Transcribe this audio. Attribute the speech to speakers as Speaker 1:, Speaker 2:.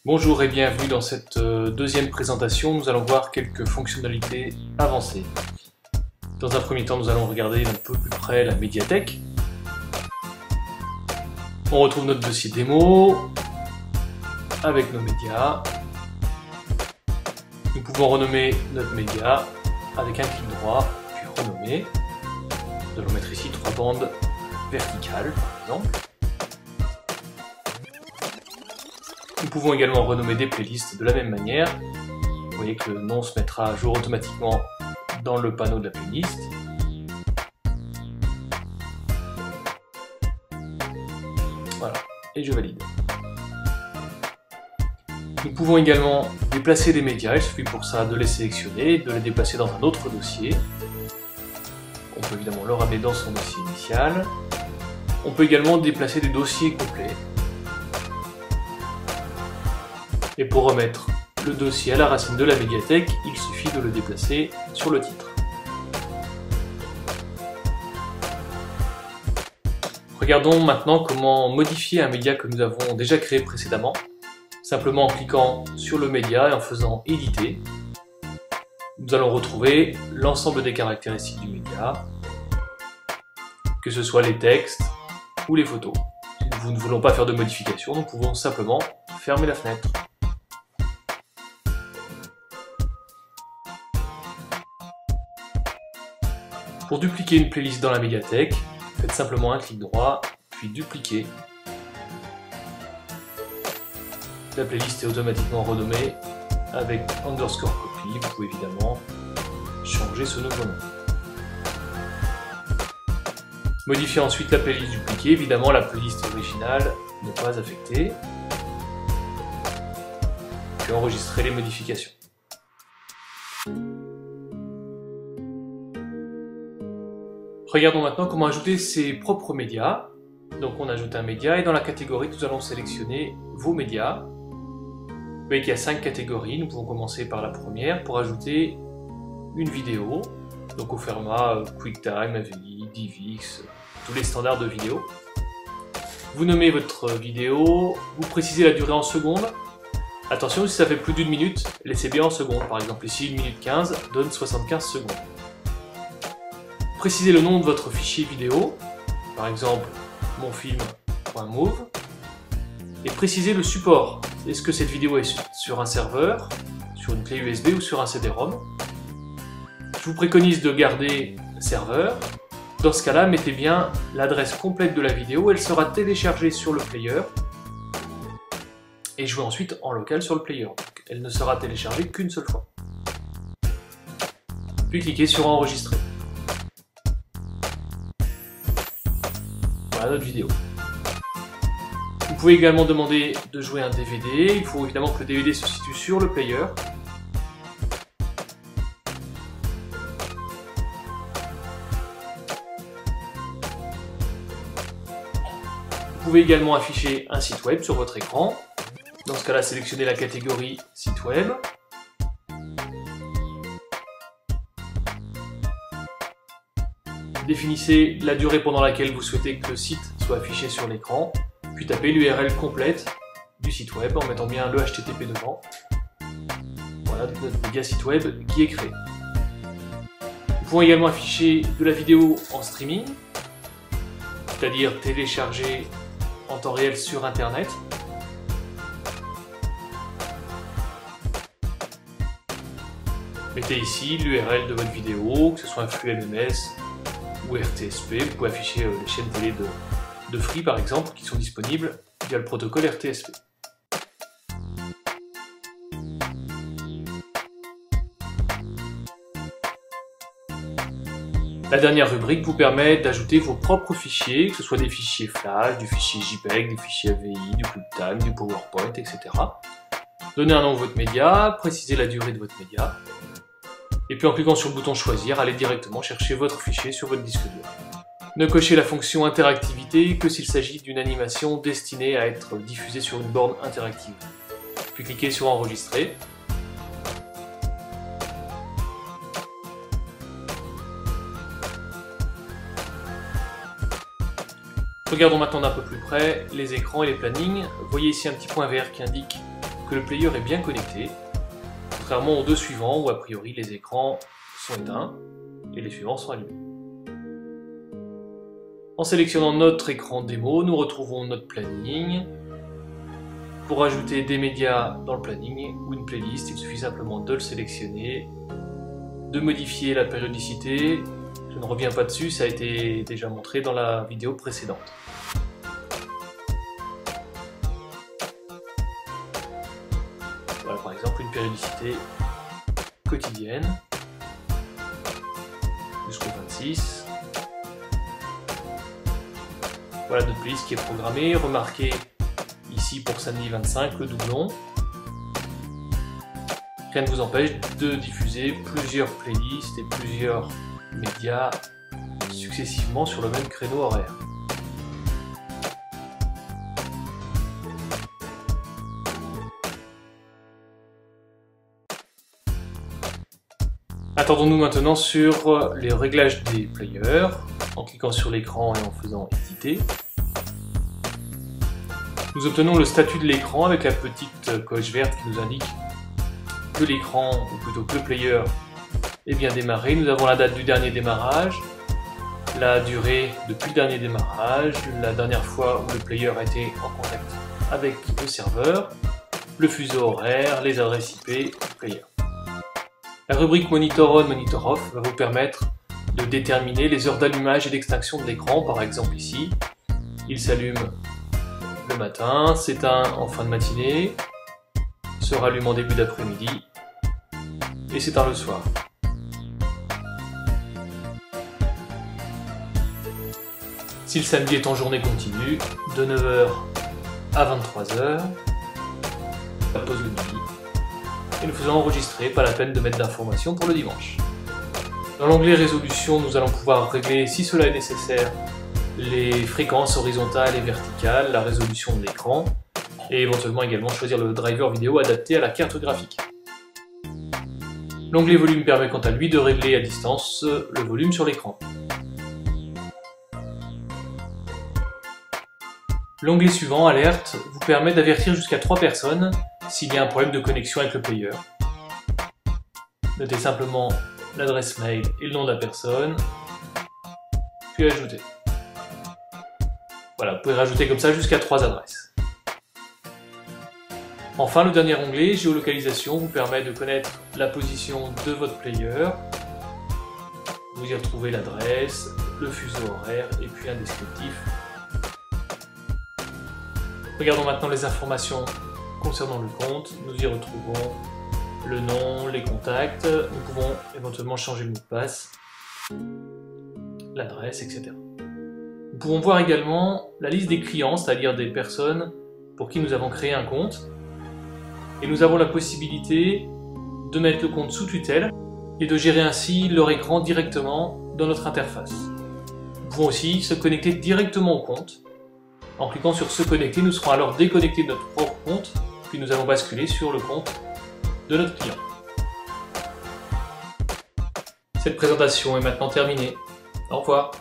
Speaker 1: Bonjour et bienvenue dans cette deuxième présentation. Nous allons voir quelques fonctionnalités avancées. Dans un premier temps, nous allons regarder un peu plus près la médiathèque. On retrouve notre dossier démo avec nos médias. Nous pouvons renommer notre média avec un clic droit, puis renommer. Nous allons mettre ici 3 bandes verticales, par exemple. Nous pouvons également renommer des playlists de la même manière. Vous voyez que le nom se mettra à jour automatiquement dans le panneau de la playlist. Voilà, et je valide. Nous pouvons également déplacer des médias, il suffit pour ça de les sélectionner, de les déplacer dans un autre dossier. On peut évidemment le ramener dans son dossier initial. On peut également déplacer des dossiers complets. Et pour remettre le dossier à la racine de la médiathèque, il suffit de le déplacer sur le titre. Regardons maintenant comment modifier un média que nous avons déjà créé précédemment, simplement en cliquant sur le média et en faisant éditer. Nous allons retrouver l'ensemble des caractéristiques du média, que ce soit les textes ou les photos. Si nous ne voulons pas faire de modification, nous pouvons simplement fermer la fenêtre. Pour dupliquer une playlist dans la médiathèque, faites simplement un clic droit, puis dupliquer. La playlist est automatiquement renommée avec underscore copy. Vous pouvez évidemment changer ce nouveau nom. Modifiez ensuite la playlist dupliquée. Évidemment, la playlist originale n'est pas affectée. Puis enregistrer les modifications. Regardons maintenant comment ajouter ses propres médias. Donc on ajoute un média et dans la catégorie nous allons sélectionner vos médias. Vous voyez qu'il y a 5 catégories, nous pouvons commencer par la première pour ajouter une vidéo. Donc au format QuickTime, AVI, DivX, tous les standards de vidéo. Vous nommez votre vidéo, vous précisez la durée en secondes. Attention, si ça fait plus d'une minute, laissez bien en secondes. Par exemple ici 1 minute 15 donne 75 secondes. Précisez le nom de votre fichier vidéo, par exemple monfilm.mov, et précisez le support. Est-ce que cette vidéo est sur un serveur, sur une clé USB ou sur un CD-ROM? Je vous préconise de garder serveur. Dans ce cas-là, mettez bien l'adresse complète de la vidéo, elle sera téléchargée sur le player et jouée ensuite en local sur le player. Donc, elle ne sera téléchargée qu'une seule fois. Puis cliquez sur enregistrer. Voilà notre vidéo. Vous pouvez également demander de jouer un DVD. Il faut évidemment que le DVD se situe sur le player. Vous pouvez également afficher un site web sur votre écran. Dans ce cas-là, sélectionnez la catégorie site web. Définissez la durée pendant laquelle vous souhaitez que le site soit affiché sur l'écran, puis tapez l'URL complète du site web en mettant bien le HTTP devant. Voilà notre média site web qui est créé. Nous pouvons également afficher de la vidéo en streaming, c'est-à-dire téléchargée en temps réel sur Internet. Mettez ici l'URL de votre vidéo, que ce soit un flux MMS ou RTSP. Vous pouvez afficher les chaînes télé de Free par exemple, qui sont disponibles via le protocole RTSP. La dernière rubrique vous permet d'ajouter vos propres fichiers, que ce soit des fichiers Flash, du fichier JPEG, des fichiers AVI, du QuickTime, du PowerPoint, etc. Donnez un nom à votre média, précisez la durée de votre média, et puis en cliquant sur le bouton choisir, allez directement chercher votre fichier sur votre disque dur. Ne cochez la fonction interactivité que s'il s'agit d'une animation destinée à être diffusée sur une borne interactive. Puis cliquez sur enregistrer. Regardons maintenant d'un peu plus près les écrans et les plannings. Vous voyez ici un petit point vert qui indique que le player est bien connecté, contrairement aux deux suivants où a priori les écrans sont éteints et les suivants sont allumés. En sélectionnant notre écran démo, nous retrouvons notre planning. Pour ajouter des médias dans le planning ou une playlist, il suffit simplement de le sélectionner, de modifier la périodicité. Je ne reviens pas dessus, ça a été déjà montré dans la vidéo précédente. Voilà par exemple une périodicité quotidienne jusqu'au 26. Voilà notre playlist qui est programmée. Remarquez ici pour samedi 25 le doublon. Rien ne vous empêche de diffuser plusieurs playlists et plusieurs médias successivement sur le même créneau horaire. Attendons-nous maintenant sur les réglages des players, en cliquant sur l'écran et en faisant éditer. Nous obtenons le statut de l'écran avec la petite coche verte qui nous indique que l'écran, ou plutôt que le player, est bien démarré. Nous avons la date du dernier démarrage, la durée depuis le dernier démarrage, la dernière fois où le player a été en contact avec le serveur, le fuseau horaire, les adresses IP du player. La rubrique Monitor On, Monitor Off va vous permettre de déterminer les heures d'allumage et d'extinction de l'écran. Par exemple ici, il s'allume le matin, s'éteint en fin de matinée, se rallume en début d'après-midi et s'éteint le soir. Si le samedi est en journée continue, de 9h à 23h, la pause le midi, et nous faisons enregistrer, pas la peine de mettre d'informations pour le dimanche. Dans l'onglet résolution, nous allons pouvoir régler, si cela est nécessaire, les fréquences horizontales et verticales, la résolution de l'écran, et éventuellement également choisir le driver vidéo adapté à la carte graphique. L'onglet volume permet quant à lui de régler à distance le volume sur l'écran. L'onglet suivant, Alerte, vous permet d'avertir jusqu'à 3 personnes s'il y a un problème de connexion avec le player. Notez simplement l'adresse mail et le nom de la personne, puis ajouter. Voilà, vous pouvez rajouter comme ça jusqu'à 3 adresses. Enfin, le dernier onglet, géolocalisation, vous permet de connaître la position de votre player. Vous y retrouvez l'adresse, le fuseau horaire et puis un descriptif. Regardons maintenant les informations concernant le compte. Nous y retrouvons le nom, les contacts. Nous pouvons éventuellement changer le mot de passe, l'adresse, etc. Nous pouvons voir également la liste des clients, c'est-à-dire des personnes pour qui nous avons créé un compte. Et nous avons la possibilité de mettre le compte sous tutelle et de gérer ainsi leur écran directement dans notre interface. Nous pouvons aussi se connecter directement au compte. En cliquant sur se connecter, nous serons alors déconnectés de notre propre compte, puis nous allons basculer sur le compte de notre client. Cette présentation est maintenant terminée. Au revoir.